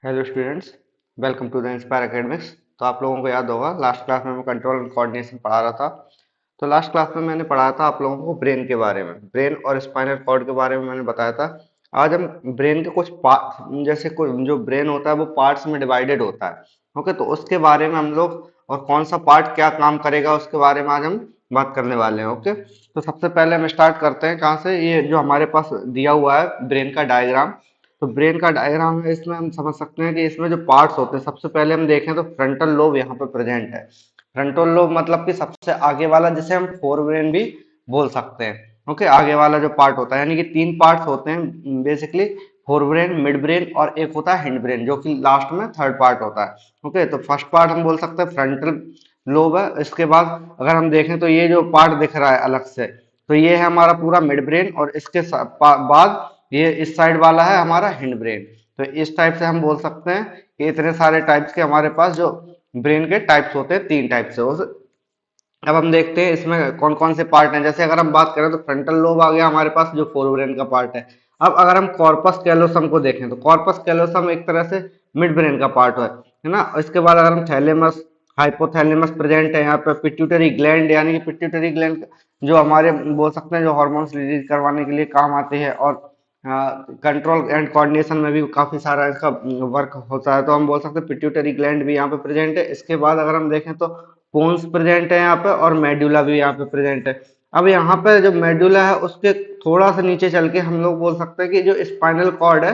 Hello students, welcome to the inspire academics. तो आप लोगों को याद होगा लास्ट क्लास में मैं कंट्रोल एंड कोऑर्डिनेशन पढ़ा रहा था। तो लास्ट क्लास में मैंने पढ़ाया था आप लोगों को ब्रेन के बारे में, ब्रेन और स्पाइनल कॉर्ड के बारे में मैंने बताया था। आज हम ब्रेन के कुछ पार्ट, जैसे कोई जो ब्रेन होता है वो पार्ट्स में डिवाइडेड होता है। ओके, तो उसके बारे में हम लोग और कौन सा पार्ट क्या काम करेगा उसके बारे में आज हम बात करने वाले हैं। ओके, तो सबसे पहले हम स्टार्ट करते हैं कहाँ से। ये जो हमारे पास दिया हुआ है ब्रेन का डायग्राम, तो ब्रेन का डायग्राम है, इसमें हम समझ सकते हैं कि इसमें जो पार्ट्स होते हैं, सबसे पहले हम देखें तो फ्रंटल लोब यहाँ पे प्रेजेंट है। फ्रंटल लोब मतलब कि सबसे आगे वाला, जिसे हम फोर ब्रेन भी बोल सकते हैं। ओके, आगे वाला जो पार्ट होता है, यानी कि तीन पार्ट्स होते हैं basically, fore brain, mid brain और एक होता है हिंड ब्रेन, जो कि लास्ट में थर्ड पार्ट होता है। ओके, तो फर्स्ट पार्ट हम बोल सकते हैं फ्रंटल लोब है। इसके बाद अगर हम देखें तो ये जो पार्ट दिख रहा है अलग से, तो ये है हमारा पूरा मिड ब्रेन, और इसके बाद ये इस साइड वाला है हमारा हिंड ब्रेन। तो इस टाइप से हम बोल सकते हैं कि इतने सारे टाइप्स के हमारे पास जो ब्रेन के टाइप्स होते हैं, तीन टाइप से। अब हम देखते हैं इसमें कौन कौन से पार्ट हैं। जैसे अगर हम बात करें तो फ्रंटल लोब आ गया हमारे पास, जो फोर ब्रेन का पार्ट है। अब अगर हम कॉर्पस कैलोसम को देखें तो कॉर्पस कैलोसम एक तरह से मिड ब्रेन का पार्ट है ना। इसके बाद अगर हम थैलेमस, हाइपोथैलेमस प्रेजेंट है यहाँ पे, पिट्यूटरी ग्लैंड, यानी कि पिट्यूटरी ग्लैंड जो हमारे बोल सकते हैं जो हार्मोन्स रिलीज करवाने के लिए काम आती है, और कंट्रोल एंड कोऑर्डिनेशन में भी काफी सारा इसका वर्क होता है। तो हम बोल सकते हैं पिट्यूटरी ग्लैंड भी यहाँ पे प्रेजेंट है। इसके बाद अगर हम देखें तो पोन्स प्रेजेंट है यहाँ पे, और मेडुला भी यहाँ पे प्रेजेंट है। अब यहाँ पे जो मेडुला है उसके थोड़ा सा नीचे चल के हम लोग बोल सकते हैं कि जो स्पाइनल कॉर्ड है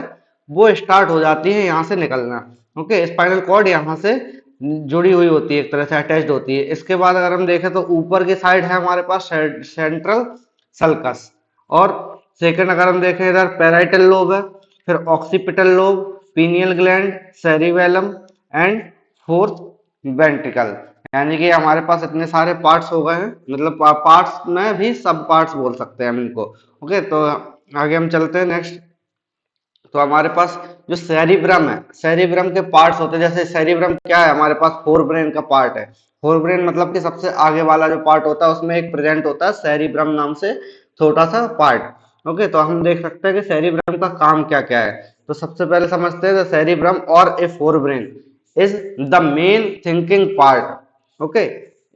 वो स्टार्ट हो जाती है यहाँ से निकलना। ओके, स्पाइनल कॉर्ड यहाँ से जुड़ी हुई होती है, एक तरह से अटैच्ड होती है। इसके बाद अगर हम देखें तो ऊपर की साइड है हमारे पास सेंट्रल सल्कस, और सेकंड अगर हम देखें इधर पैराइटल लोब है, फिर occipital lobe, pineal gland, cerebellum and fourth ventricle. यानी कि हमारे पास इतने सारे पार्ट्स हो गए हैं, मतलब पार्ट्स में भी सब पार्ट्स बोल सकते हैं हम इनको। ओके, तो आगे हम चलते हैं नेक्स्ट। तो हमारे पास जो सेरिब्रम है, सेरिब्रम के पार्ट्स होते हैं। जैसे सेरिब्रम क्या है, हमारे पास फोर ब्रेन का पार्ट है। फोर ब्रेन मतलब कि सबसे आगे वाला जो पार्ट होता है उसमें एक प्रेजेंट होता है सेरिब्रम नाम से छोटा सा पार्ट। ओके, तो हम देख सकते हैं कि सेरिब्रम का काम क्या क्या है। तो सबसे पहले समझते हैं सेरिब्रम और a fore brain is the main thinking part. Okay,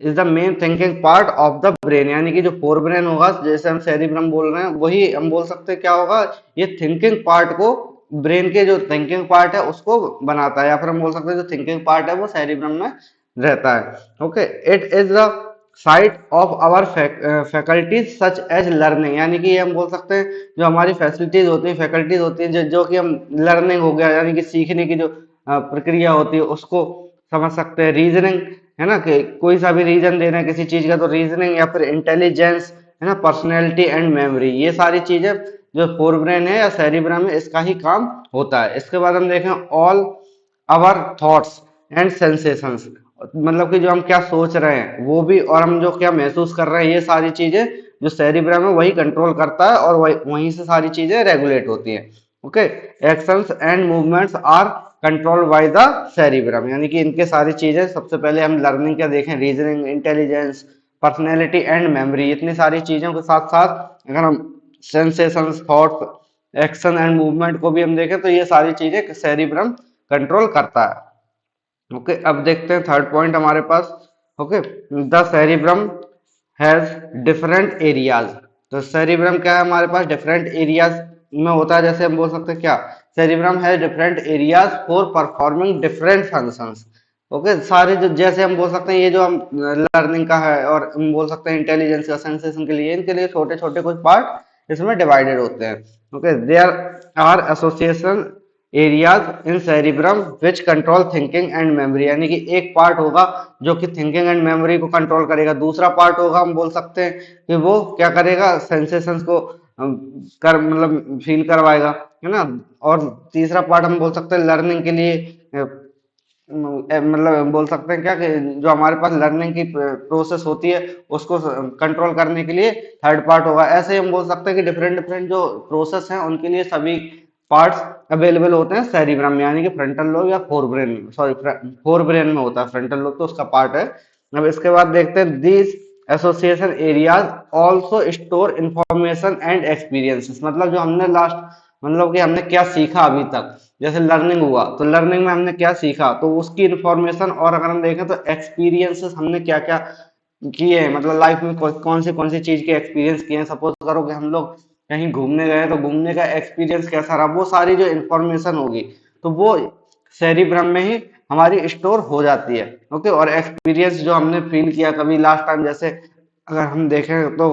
is the main thinking part of the brain, यानी कि जो फोर ब्रेन होगा, जैसे हम सेरिब्रम बोल रहे हैं, वही हम बोल सकते हैं क्या होगा, ये थिंकिंग पार्ट को, ब्रेन के जो थिंकिंग पार्ट है उसको बनाता है, या फिर हम बोल सकते हैं जो थिंकिंग पार्ट है वो सेरिब्रम में रहता है। Okay, it is the site of our faculties such as learning, यानी कि ये हम बोल सकते हैं जो हमारी फैसिलिटीज होती है, फैकल्टीज होती है, जो कि हम लर्निंग हो गया, यानी कि सीखने की जो प्रक्रिया होती है उसको समझ सकते हैं। रीजनिंग है ना, कि कोई सा भी रीजन देना है किसी चीज का, तो रीजनिंग, या फिर इंटेलिजेंस है ना, पर्सनैलिटी एंड मेमोरी, ये सारी चीजें जो फोर ब्रेन है या सेरिब्रम है इसका ही काम होता है। इसके बाद हम देखें all our thoughts and sensations, मतलब कि जो हम क्या सोच रहे हैं वो भी, और हम जो क्या महसूस कर रहे हैं, ये सारी चीजें जो सेरिब्रम है वही कंट्रोल करता है, और वहीं से सारी चीजें रेगुलेट होती हैं। Okay, actions and movements are control by the cerebrum, यानी कि इनके सारी चीजें, सबसे पहले हम लर्निंग क्या देखें, reasoning, intelligence, personality and memory, इतनी सारी चीजों के साथ साथ अगर हम sensations, thought, action and movement को भी हम देखें तो ये सारी चीजें सेरिब्रम कंट्रोल करता है। ओके, अब देखते हैं थर्ड पॉइंट हमारे पास। Okay, the cerebrum has different areas. तो सेरिब्रम क्या है हमारे पास, डिफरेंट एरियाज में होता है। जैसे हम बोल सकते हैं क्या, cerebrum has different areas for performing different functions. Okay, सारे जो, जैसे हम बोल सकते हैं ये जो हम लर्निंग का है, और हम बोल सकते हैं इंटेलिजेंस का, सेंसेशन के लिए, इनके लिए छोटे छोटे कुछ पार्ट इसमें डिवाइडेड होते हैं। Okay, there are association areas in cerebrum which control thinking and memory, यानी कि एक पार्ट होगा जो कि थिंकिंग एंड मेमोरी को कंट्रोल करेगा, दूसरा पार्ट होगा हम बोल सकते हैं कि वो क्या करेगा, सेंसेशंस को कर मतलब फील करवाएगा, है ना। और तीसरा पार्ट हम बोल सकते हैं लर्निंग के लिए, मतलब बोल सकते हैं क्या कि जो हमारे पास लर्निंग की प्रोसेस होती है उसको कंट्रोल करने के लिए थर्ड पार्ट होगा। ऐसे ही हम बोल सकते हैं कि डिफरेंट डिफरेंट जो प्रोसेस हैं उनके लिए सभी पार्ट्स अवेलेबल होते हैं सेरिब्रम में, यानी कि फ्रंटल लोब या फोर ब्रेन में, सॉरी फोर ब्रेन में होता है, फ्रंटल लोब तो उसका पार्ट है। अब इसके बाद देखते हैं these association areas also store information and experiences, मतलब जो हमने लास्ट मतलब कि हमने क्या सीखा अभी तक, जैसे लर्निंग हुआ तो लर्निंग में हमने क्या सीखा तो उसकी इंफॉर्मेशन, और अगर हम देखें तो एक्सपीरियंसेस हमने क्या क्या किए हैं, मतलब लाइफ में कौन सी चीज के एक्सपीरियंस किए हैं। सपोज करो कि हम लोग कहीं घूमने गए तो घूमने का एक्सपीरियंस कैसा रहा, वो सारी जो इंफॉर्मेशन होगी तो वो सेरिब्रम में ही हमारी स्टोर हो जाती है। ओके, और एक्सपीरियंस जो हमने फील किया कभी लास्ट टाइम, जैसे अगर हम देखें तो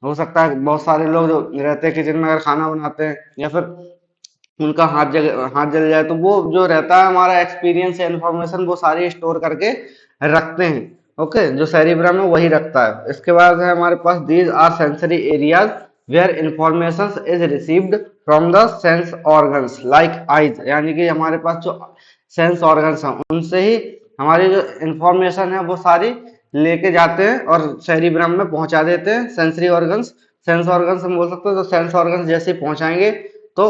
हो सकता है बहुत सारे लोग जो रहते हैं किचन में अगर खाना बनाते हैं या फिर उनका हाथ जल जाए, तो वो जो रहता है हमारा एक्सपीरियंस या इन्फॉर्मेशन वो सारी स्टोर करके रखते हैं। ओके, जो सेरिब्रम है वही रखता है। इसके बाद है हमारे पास these are sensory areas where information is received from the sense organs like eyes, यानी कि हमारे पास जो सेंस ऑर्गन्स हैं उनसे ही हमारी जो इंफॉर्मेशन है वो सारी लेके जाते हैं और सेरिब्रम में पहुंचा देते हैं। सेंसरी ऑर्गन्स, सेंस ऑर्गन्स हम बोल सकते हैं, तो सेंस ऑर्गन्स जैसे ही पहुंचाएंगे तो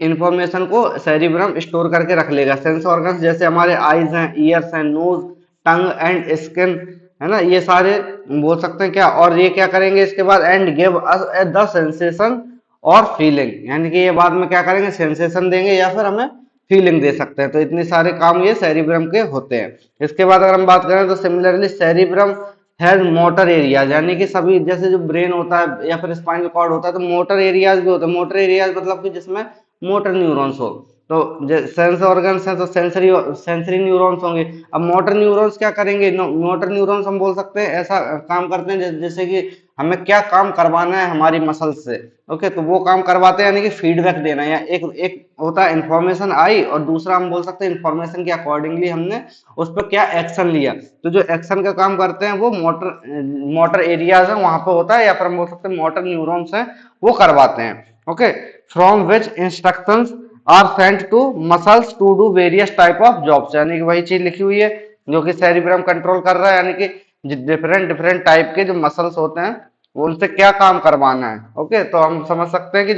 इंफॉर्मेशन को सेरिब्रम स्टोर करके रख लेगा। सेंस ऑर्गन्स जैसे हमारे आईज हैं, ईयर्स हैं, नोज, टंग एंड स्किन, है ना, ये सारे बोल सकते हैं क्या, और ये क्या करेंगे इसके बाद and give us the sensation और फीलिंग, यानी कि ये बाद में क्या करेंगे, सेंसेशन देंगे या फिर हमें फीलिंग दे सकते हैं। तो इतने सारे काम ये सेरिब्रम के होते हैं। इसके बाद अगर हम बात करें तो similarly cerebrum has motor areas, यानी कि सभी जैसे जो ब्रेन होता है या फिर स्पाइनल कॉर्ड होता है तो मोटर एरियाज भी होते हैं। मोटर एरियाज मतलब कि जिसमें मोटर न्यूरॉन्स हो, तो सेंस ऑर्गन्स हैं तो सेंसरी सेंसरी न्यूरॉन्स होंगे। अब मोटर न्यूरॉन्स क्या करेंगे, मोटर न्यूरॉन्स हम बोल सकते हैं ऐसा काम करते हैं जैसे कि हमें क्या काम करवाना है हमारी मसल से। ओके, तो वो काम करवाते हैं, यानी कि फीडबैक देना, या एक एक होता है इन्फॉर्मेशन आई और दूसरा हम बोल सकते हैं इन्फॉर्मेशन के अकॉर्डिंगली हमने उस पर क्या एक्शन लिया। तो जो एक्शन का काम करते हैं वो मोटर मोटर एरियाज है वहां पर होता है, या फिर हम बोल सकते हैं मोटर न्यूरॉन्स हैं वो करवाते हैं। Okay, from which instructions are sent to muscles to do various type of jobs, यानी कि वही चीज लिखी हुई है जो कि सेरिब्रम कंट्रोल कर रहा है, यानी कि डिफरेंट डिफरेंट टाइप के जो मसल्स होते हैं वो उनसे क्या काम करवाना है। ओके, तो हम समझ सकते हैं कि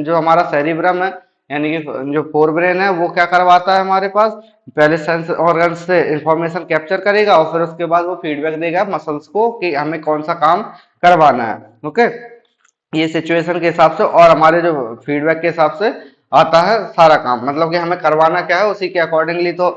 जो हमारा सेरिब्रम है यानी कि जो फोर ब्रेन है वो क्या करवाता है हमारे पास, पहले सेंस ऑर्गन से इंफॉर्मेशन कैप्चर करेगा और फिर उसके बाद वो फीडबैक देगा मसल्स को कि हमें कौन सा काम करवाना है। ओके, ये सिचुएशन के हिसाब से और हमारे जो फीडबैक के हिसाब से आता है सारा काम, मतलब कि हमें करवाना क्या है उसी के अकॉर्डिंगली तो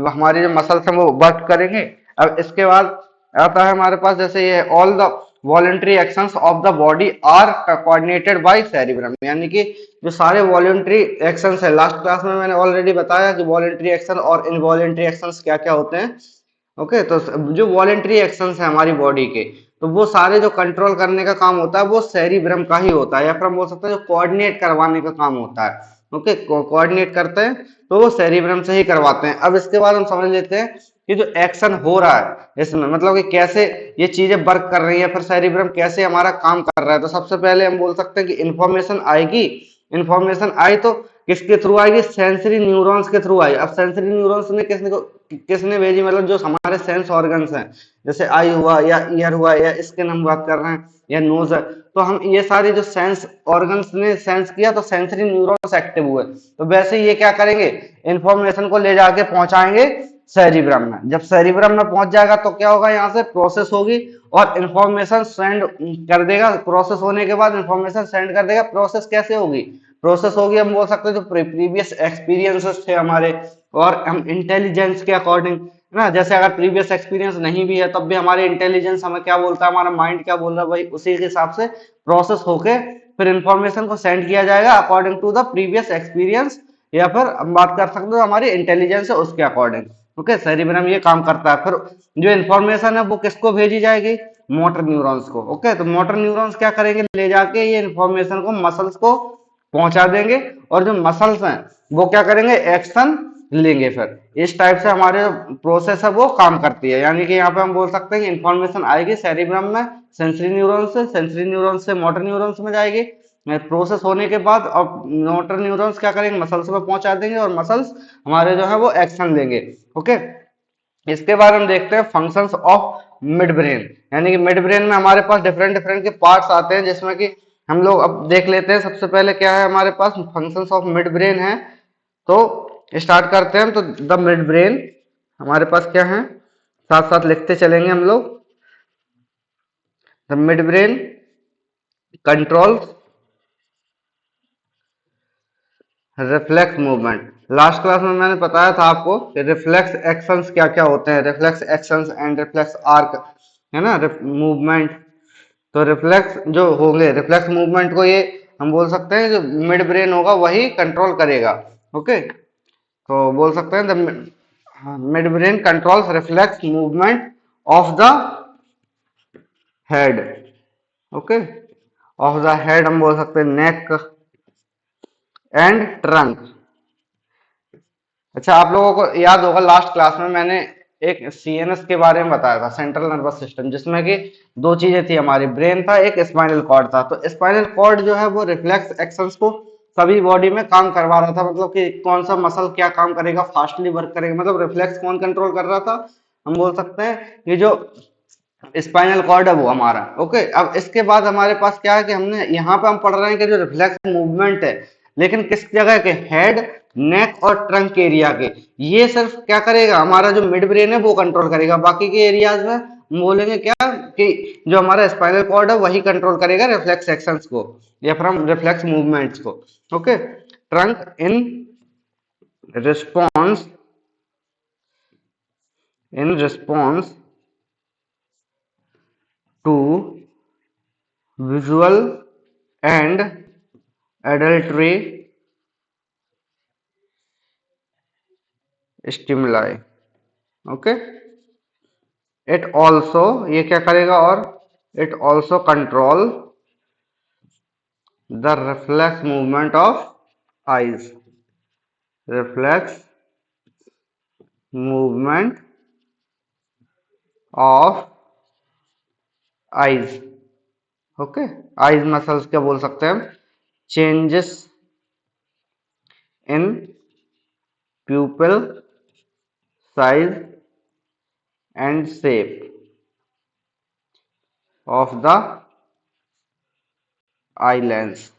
हमारी जो मसल्स हैं वो वर्क करेंगे। अब इसके बाद आता है हमारे पास जैसे ये all the voluntary actions of the body are coordinated by cerebrum, यानी कि जो सारे वॉलेंट्री एक्शंस है, लास्ट क्लास में मैंने ऑलरेडी बताया कि वॉलेंट्री एक्शन और इनवॉलेंट्री एक्शंस क्या क्या होते हैं। ओके, तो जो वॉलेंट्री एक्शंस है हमारी बॉडी के, तो वो सारे जो कंट्रोल करने का काम होता है वो सेरिब्रम का ही होता है, या फिर हम बोल सकते हैं जो कोऑर्डिनेट करवाने का काम होता है। ओके, कोऑर्डिनेट करते हैं तो वो सेरिब्रम से ही करवाते हैं। अब इसके बाद हम समझ लेते हैं कि जो एक्शन हो रहा है इसमें, मतलब कि कैसे ये चीजें वर्क कर रही है, फिर सेरिब्रम कैसे हमारा काम कर रहा है। तो सबसे पहले हम बोल सकते हैं कि इंफॉर्मेशन आएगी, इंफॉर्मेशन आई तो किसके थ्रू आएगी, सेंसरी न्यूरॉन्स के थ्रू आई। अब सेंसरी न्यूरॉन्स ने किसने भेजी, मतलब जो हमारे सेंस ऑर्गन्स हैं, जैसे आई हुआ या ईयर हुआ या स्किन हम बात कर रहे हैं या नोज है, तो हम ये सारे जो सेंस ऑर्गन्स ने सेंस किया तो सेंसरी न्यूरॉन्स एक्टिव हुए, तो वैसे ही ये क्या करेंगे, इंफॉर्मेशन को ले जाके पहुंचाएंगे सेरिब्रम में। जब सेरिब्रम में पहुंच जाएगा तो क्या होगा, यहाँ से प्रोसेस होगी और इंफॉर्मेशन सेंड कर देगा। प्रोसेस होने के बाद इंफॉर्मेशन सेंड कर देगा। प्रोसेस कैसे होगी, प्रोसेस होगी हम बोल सकते हैं जो प्रीवियस एक्सपीरियंसेस थे हमारे और हम इंटेलिजेंस के अकॉर्डिंग, है ना, जैसे अगर प्रीवियस एक्सपीरियंस नहीं भी है तब भी हमारे इंटेलिजेंस हमें क्या बोलता है, हमारा माइंड क्या बोल रहा है भाई, उसी के हिसाब से प्रोसेस होके फिर इंफॉर्मेशन को सेंड किया जाएगा according to the previous experience, या फिर हम बात कर सकते हो हमारी इंटेलिजेंस है उसके अकॉर्डिंग। ओके, सेरिब्रम ये काम करता है। फिर जो इन्फॉर्मेशन है वो किसको भेजी जाएगी, मोटर न्यूरॉन्स को। ओके, तो मोटर न्यूरॉन्स क्या करेंगे, ले जाके ये इन्फॉर्मेशन को मसल्स को पहुंचा देंगे और जो मसल्स हैं वो क्या करेंगे, एक्शन लेंगे। फिर इस टाइप से हमारे प्रोसेस है वो काम करती है, यानी कि यहाँ पे हम बोल सकते हैं कि इंफॉर्मेशन आएगी सेरिब्रम में सेंसरी न्यूरॉन से, सेंसरी न्यूरॉन से मोटर न्यूरॉन्स में जाएगी। प्रोसेस होने के बाद अब मोटर न्यूरॉन्स क्या करेंगे, मसल्स में पहुंचा देंगे और मसल्स हमारे जो है वो एक्शन लेंगे। ओके, इसके बाद हम देखते हैं फंक्शंस ऑफ मिड ब्रेन, यानी कि मिड ब्रेन में हमारे पास डिफरेंट डिफरेंट के पार्ट्स आते हैं, जिसमें कि हम लोग अब देख लेते हैं। सबसे पहले क्या है हमारे पास, फंक्शंस ऑफ मिड ब्रेन है। तो स्टार्ट करते हैं। तो द मिड ब्रेन हमारे पास क्या है, साथ साथ लिखते चलेंगे हम लोग। The mid brain control reflex movement. Last class में मैंने बताया था आपको कि रिफ्लेक्स एक्शंस क्या क्या होते हैं, reflex actions and reflex arc, है ना, मूवमेंट। तो रिफ्लेक्स जो होंगे, रिफ्लेक्स मूवमेंट को ये हम बोल सकते हैं जो मिड ब्रेन होगा वही कंट्रोल करेगा। ओके, तो बोल सकते हैं the mid brain controls reflex movement of the head. Okay, of the head हम बोल सकते हैं नेक एंड ट्रंक। अच्छा, आप लोगों को याद होगा लास्ट क्लास में मैंने एक सीएनएस के बारे में बताया था, सेंट्रल नर्वस सिस्टम, जिसमें कि दो चीजें थी, हमारी ब्रेन था, एक स्पाइनल कॉर्ड था। तो स्पाइनल कॉर्ड जो है वो रिफ्लेक्स एक्शंस को सभी बॉडी में काम करवा रहा था, मतलब कि कौन सा मसल क्या काम करेगा, फास्टली वर्क करेगा, मतलब रिफ्लेक्स कौन कंट्रोल कर रहा था, हम बोल सकते हैं ये जो स्पाइनल कॉर्ड है वो हमारा। ओके, अब इसके बाद हमारे पास क्या है कि हमने यहाँ पे हम पढ़ रहे हैं कि जो रिफ्लेक्स मूवमेंट है, लेकिन किस जगह के, हेड, नेक और ट्रंक एरिया के, ये सिर्फ क्या करेगा, हमारा जो मिड ब्रेन है वो कंट्रोल करेगा। बाकी के एरियाज में हम बोलेंगे क्या कि जो हमारा स्पाइनल कॉर्ड है वही कंट्रोल करेगा रिफ्लेक्स एक्शंस को या फिर हम रिफ्लेक्स मूवमेंट्स को। Okay, trunk response in response to visual and auditory stimuli। Okay, it also, ये क्या करेगा, और it also control the reflex movement of eyes, reflex movement of eyes. Okay, eyes muscles क्या बोल सकते हैं हम, changes in pupil size and shape of the eye lens.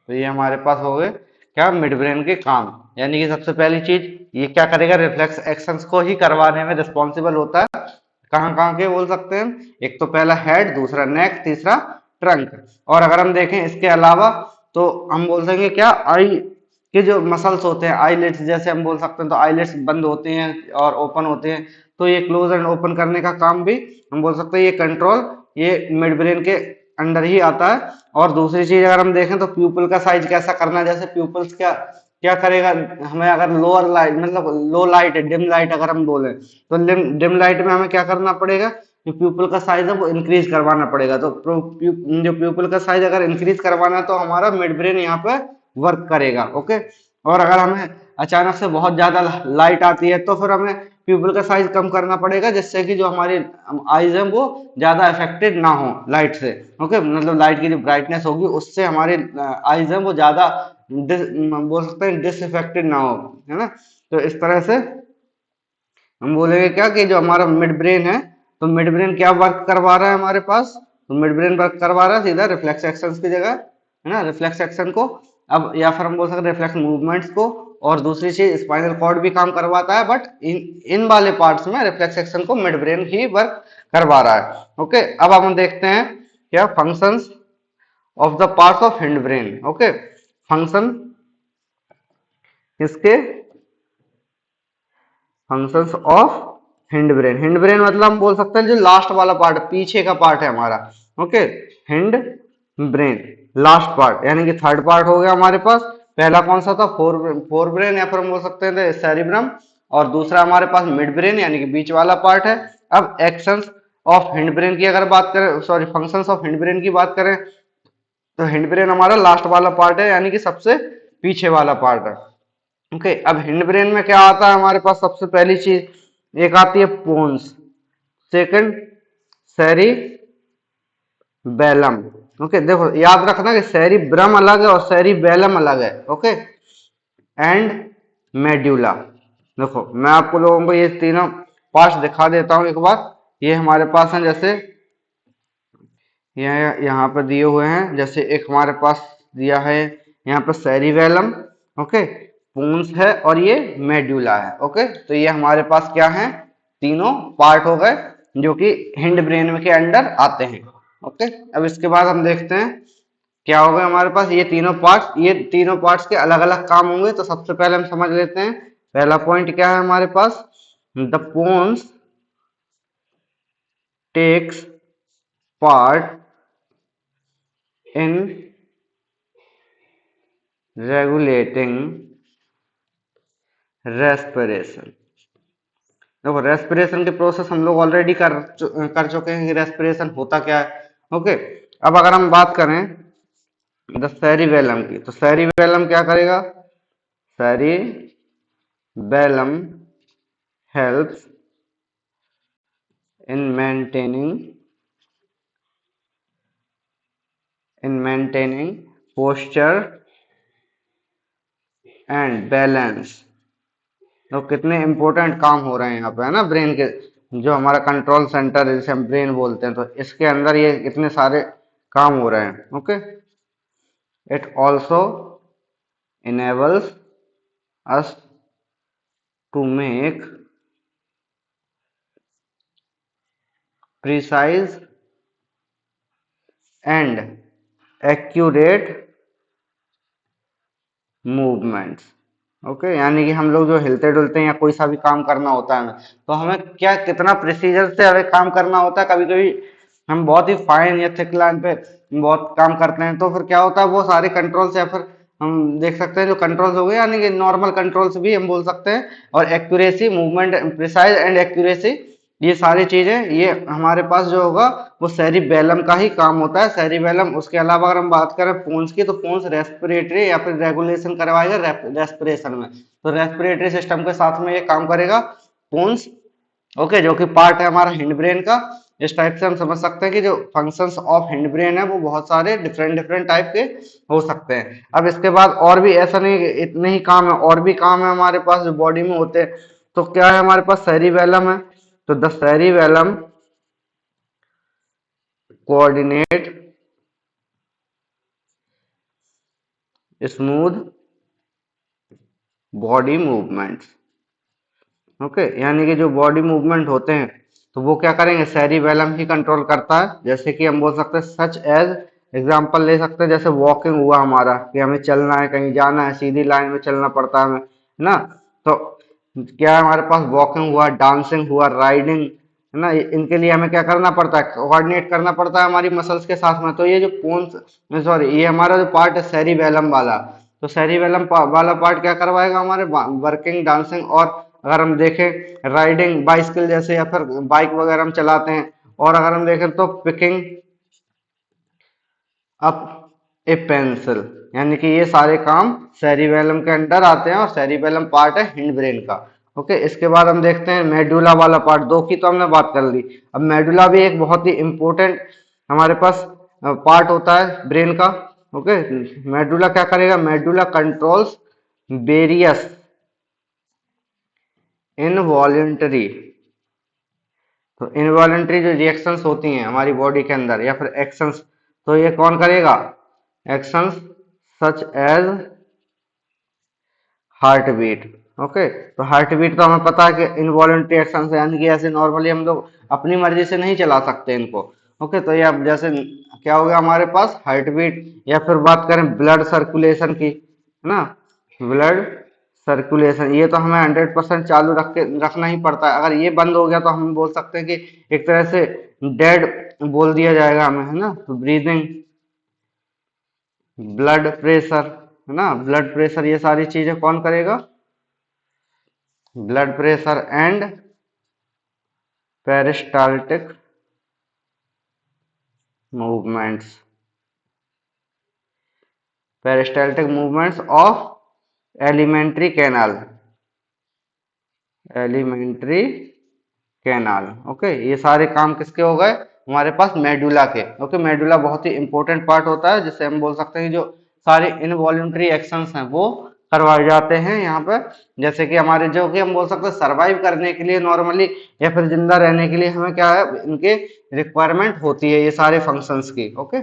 तो ये हमारे पास हो गए क्या, मिड ब्रेन के काम। यानी कि सबसे पहली चीज ये क्या करेगा, रिफ्लेक्स एक्शंस को ही करवाने में रिस्पॉन्सिबल होता है। कहाँ कहाँ के बोल सकते हैं, एक तो पहला हेड, दूसरा नेक, तीसरा ट्रंक। और अगर हम देखें इसके अलावा तो हम बोल सकेंगे क्या, आई के जो मसल्स होते हैं, आईलिड्स जैसे हम बोल सकते हैं, तो आईलिड्स बंद होते हैं और ओपन होते हैं, तो ये क्लोज एंड ओपन करने का काम भी हम बोल सकते हैं ये कंट्रोल ये मिड ब्रेन के अंडर ही आता है। और दूसरी चीज अगर हम देखें तो प्यूपल का साइज कैसा करना है, जैसे प्यूपल्स क्या क्या करेगा, हमें अगर लोअर लाइट मतलब लो लाइट, डिम लाइट अगर हम बोले तो डिम लाइट में हमें क्या करना पड़ेगा, जो प्यूपल का साइज है वो इंक्रीज करवाना पड़ेगा। तो जो प्यूपल का साइज अगर इंक्रीज करवाना है तो हमारा मिड ब्रेन यहाँ पे वर्क करेगा। ओके, और अगर हमें अचानक से बहुत ज्यादा लाइट आती है तो फिर हमें प्यूपल का साइज कम करना पड़ेगा, जिससे कि जो हमारी आईज है वो ज्यादा अफेक्टेड ना हो लाइट से। ओके, मतलब लाइट की जो ब्राइटनेस होगी उससे हमारी आईज है वो ज्यादा बोल सकते हैं डिसअफेक्टेड ना हो, है ना। तो इस तरह से हम बोलेंगे क्या कि जो हमारा मिड ब्रेन है, तो मिड ब्रेन क्या वर्क करवा रहा है हमारे पास, तो मिड ब्रेन वर्क करवा रहा है सीधा रिफ्लेक्स एक्शन की जगह, है ना, रिफ्लेक्स एक्शन को। अब या फिर हम बोल सकते हैं रिफ्लेक्स मूवमेंट्स को। और दूसरी चीज स्पाइनल कॉर्ड भी काम करवाता है, बट इन वाले पार्ट्स में रिफ्लेक्स एक्शन को मिड ब्रेन ही वर्क करवा रहा है। ओके, अब हम देखते हैं क्या functions of the parts of hind brain. Okay, function किसके, functions of hind brain. Hind brain मतलब हम बोल सकते हैं जो लास्ट वाला पार्ट, पीछे का पार्ट है हमारा। Okay, hind brain last part, यानी कि थर्ड पार्ट हो गया हमारे पास। पहला कौन सा था, फोर ब्रेन, या फिर हम बोल सकते हैं सेरिब्रम। और दूसरा हमारे पास मिड ब्रेन यानी कि बीच वाला पार्ट है। अब एक्शंस ऑफ हिंड ब्रेन की अगर बात करें, sorry functions of hind brain की बात करें, तो हिंड ब्रेन हमारा लास्ट वाला पार्ट है, यानी कि सबसे पीछे वाला पार्ट है। ओके, अब हिंड ब्रेन में क्या आता है हमारे पास, सबसे पहली चीज एक आती है पोन्स, सेकंड सेरी बेलम। ओके, देखो याद रखना कि सेरी ब्रम अलग है और सेरी बेलम अलग है। Okay, and medulla. देखो मैं आपको लोगों को ये तीनों पार्ट्स दिखा देता हूं एक बार। ये हमारे पास है, जैसे यहाँ पर दिए हुए हैं, जैसे एक हमारे पास दिया है यहाँ पर सेरिवेलम, ओके, पूंस है और ये मेड्यूला है। ओके, तो ये हमारे पास क्या है, तीनों पार्ट हो गए जो कि हिंड ब्रेन के अंडर आते हैं। ओके, अब इसके बाद हम देखते हैं क्या होगा हमारे पास, ये तीनों पार्ट्स के अलग अलग काम होंगे। तो सबसे पहले हम समझ लेते हैं, पहला पॉइंट क्या है हमारे पास, the pons takes part in regulating respiration. देखो रेस्पिरेशन के प्रोसेस हम लोग ऑलरेडी कर चुके हैं कि रेस्पिरेशन होता क्या है। ओके, अब अगर हम बात करें द सेरिबेलम की, तो सेरिबेलम क्या करेगा, cerebellum helps in maintaining posture and balance. तो कितने इंपॉर्टेंट काम हो रहे हैं यहाँ पे, है ना, ब्रेन के, जो हमारा कंट्रोल सेंटर है जिसे हम ब्रेन बोलते हैं, तो इसके अंदर ये इतने सारे काम हो रहे हैं। Okay, it also enables us to make precise and accurate movements। Okay, यानी कि हम लोग जो हिलते डुलते हैं या कोई सा भी काम करना होता है हमें, तो हमें क्या कितना प्रिसीजन से हमें काम करना होता है। कभी कभी हम बहुत ही फाइन या थिक लाइन पे बहुत काम करते हैं, तो फिर क्या होता है, वो सारे कंट्रोल्स या फिर हम देख सकते हैं जो कंट्रोल्स हो गए, यानी कि नॉर्मल कंट्रोल्स भी हम बोल सकते हैं, और accuracy, movement, precise and accuracy, ये सारी चीजें ये हमारे पास जो होगा वो सेरिबेलम का ही काम होता है, सेरिबेलम। उसके अलावा अगर हम बात करें फोन्स की, तो फोन्स रेस्पिरेटरी या फिर रेगुलेशन करवाएगा रेस्पिरेशन में, तो रेस्पिरेटरी सिस्टम के साथ में ये काम करेगा फोन्स। ओके, जो कि पार्ट है हमारा हिंड ब्रेन का। इस टाइप से हम समझ सकते हैं कि जो फंक्शंस ऑफ हिंड ब्रेन है वो बहुत सारे डिफरेंट डिफरेंट टाइप के हो सकते हैं। अब इसके बाद और भी ऐसा नहीं कि इतने ही काम है, और भी काम है हमारे पास जो बॉडी में होते हैं। तो क्या है हमारे पास, सेरिबेलम है, तो the cerebellum coordinate smooth body movements. Okay, यानी कि जो बॉडी मूवमेंट होते हैं तो वो क्या करेंगे, सेरिबेलम ही कंट्रोल करता है। जैसे कि हम बोल सकते हैं सच एज, एग्जांपल ले सकते हैं, जैसे वॉकिंग हुआ हमारा, कि हमें चलना है, कहीं जाना है, सीधी लाइन में चलना पड़ता है हमें, है ना। तो क्या है हमारे पास, वॉकिंग हुआ, डांसिंग हुआ, राइडिंग, है ना, इनके लिए हमें क्या करना पड़ता है, कोऑर्डिनेट करना पड़ता है हमारी मसल्स के साथ में। तो ये जो पोन्स, सॉरी, ये हमारा जो पार्ट है सेरिबेलम वाला, तो सेरिबेलम वाला पार्ट क्या करवाएगा हमारे वर्किंग, डांसिंग, और अगर हम देखें राइडिंग, बाइसिकल जैसे या फिर बाइक वगैरह हम चलाते हैं, और अगर हम देखें तो पिकिंग अप ए पेंसिल, यानी कि ये सारे काम सेरिबेलम के अंडर आते हैं, और सेरिबेलम पार्ट है हिंड ब्रेन का। ओके, इसके बाद हम देखते हैं मेडुला वाला पार्ट, दो की तो हमने बात कर ली। अब मेडुला भी एक बहुत ही इंपॉर्टेंट हमारे पास पार्ट होता है ब्रेन का। ओके, मेडुला क्या करेगा, मेडुला कंट्रोल्स वेरियस इनवॉलेंटरी, तो इनवॉलेंटरी जो रिएक्शंस होती हैं हमारी बॉडी के अंदर या फिर एक्शंस, तो ये कौन करेगा, actions such as heart beat. Okay, तो हार्ट बीट तो हमें पता है कि इनवॉलेंटरी एक्शन है, यानी कि ऐसे नॉर्मली हम लोग अपनी मर्जी से नहीं चला सकते इनको। ओके, तो ये अब जैसे क्या हो गया हमारे पास, हार्ट बीट, या फिर बात करें ब्लड सर्कुलेशन की, है ना, ब्लड सर्कुलेशन, ये तो हमें 100% चालू रखना ही पड़ता है। अगर ये बंद हो गया तो हम बोल सकते हैं कि एक तरह से डेड बोल दिया जाएगा हमें, है ना। तो ब्रीदिंग, ब्लड प्रेशर, है ना, ब्लड प्रेशर, ये सारी चीजें कौन करेगा, blood pressure and peristaltic movements, peristaltic movements of alimentary canal, alimentary canal. Okay, ये सारे काम किसके हो गए, हमारे पास मेडुला के। ओके, मेडुला बहुत ही इंपॉर्टेंट पार्ट होता है, जिससे हम बोल सकते हैं कि जो सारे इनवॉल्यूंटरी एक्शंस हैं वो करवाए जाते हैं यहाँ पर। जैसे कि हमारे जो कि हम बोल सकते हैं सरवाइव करने के लिए नॉर्मली, या फिर जिंदा रहने के लिए हमें क्या है, इनके रिक्वायरमेंट होती है ये सारे फंक्शंस की। ओके,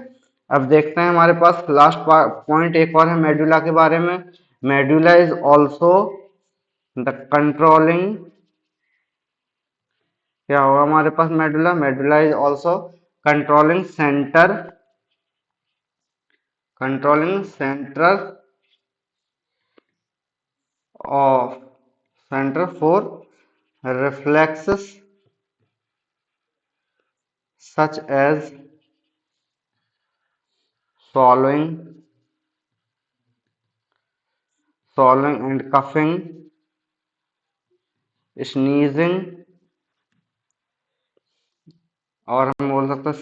अब देखते हैं हमारे पास लास्ट पॉइंट एक और है मेडुला के बारे में। Medulla is also the controlling, क्या होगा हमारे पास, medulla, medulla is also controlling centre, controlling of centre for reflexes such as swallowing, and coughing, sneezing, और हम बोल सकते हैं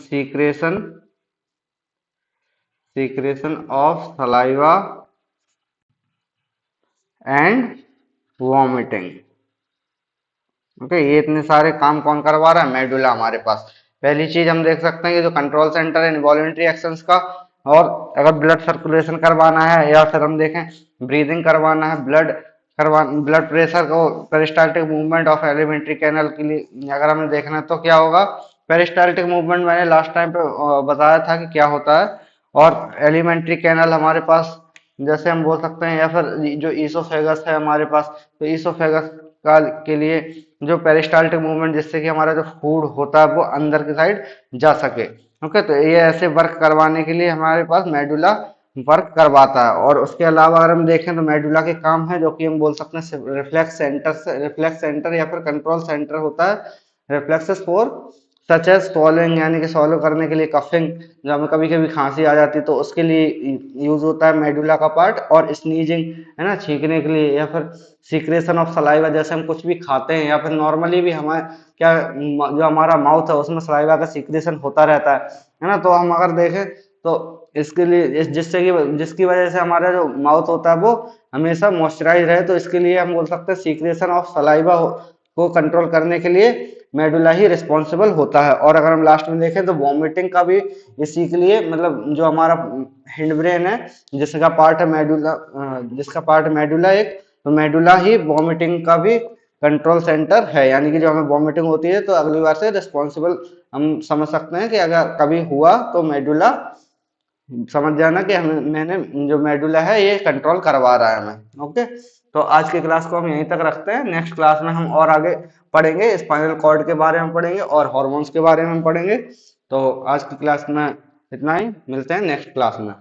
secretion of saliva and vomiting. Okay, ये इतने सारे काम कौन करवा रहा है? मेडुला हमारे पास। पहली चीज हम देख सकते हैं कि जो कंट्रोल सेंटर है इनवॉल्यूंटरी एक्शंस का, और अगर ब्लड सर्कुलेशन करवाना है या फिर हम देखें ब्रीदिंग करवाना है, ब्लड प्रेशर को, peristaltic movement of alimentary canal के लिए अगर हमें देखना है तो क्या होगा? पेरिस्टाल्टिक मूवमेंट मैंने लास्ट टाइम पे बताया था कि क्या होता है। और एलिमेंट्री कैनल हमारे पास जैसे हम बोल सकते हैं, या फिर जो ईसोफेगस है हमारे पास, तो ईसोफेगस का के लिए जो पेरिस्टाल्टिक मूवमेंट, जिससे कि हमारा जो फूड होता है वो अंदर की साइड जा सके। ओके, तो ये ऐसे वर्क करवाने के लिए हमारे पास मेडुला वर्क करवाता है। और उसके अलावा अगर हम देखें तो मेडुला के काम है जो कि हम बोल सकते हैं रिफ्लेक्स सेंटर या फिर कंट्रोल सेंटर होता है। Reflexes for such as swallowing, यानी कि सॉलो करने के लिए, कफिंग, जो हमें कभी कभी खांसी आ जाती है तो उसके लिए यूज होता है मेडुला का पार्ट, और स्नीजिंग है ना, छींकने के लिए, या फिर सीक्रेशन ऑफ सलाइवा, जैसे हम कुछ भी खाते हैं या फिर नॉर्मली भी हमारे क्या जो हमारा माउथ है उसमें सलाइवा का सीक्रेशन होता रहता है ना। तो हम अगर देखें तो इसके लिए जिसकी वजह से हमारा जो माउथ होता है वो हमेशा मॉइस्चराइज रहे, तो इसके लिए हम बोल सकते हैं सीक्रेशन ऑफ सलाइवा को कंट्रोल करने के लिए मेडुला ही रिस्पॉन्सिबल होता है। और अगर हम लास्ट में देखें तो वॉमिटिंग का भी इसी के लिए, मतलब जो हमारा हिंड ब्रेन है जिसका पार्ट है मेडुला एक, तो मेडुला ही वॉमिटिंग का भी कंट्रोल सेंटर है। यानी कि जो हमें वॉमिटिंग होती है तो अगली बार से रिस्पॉन्सिबल हम समझ सकते हैं कि अगर कभी हुआ तो मेडुला, समझ जाना कि हमें मैंने जो मेडुला है ये कंट्रोल करवा रहा है हमें। ओके, तो आज की क्लास को हम यहीं तक रखते हैं। नेक्स्ट क्लास में हम और आगे पढ़ेंगे, स्पाइनल कॉर्ड के बारे में पढ़ेंगे और हॉर्मोन्स के बारे में पढ़ेंगे। तो आज की क्लास में इतना ही, मिलते हैं नेक्स्ट क्लास में।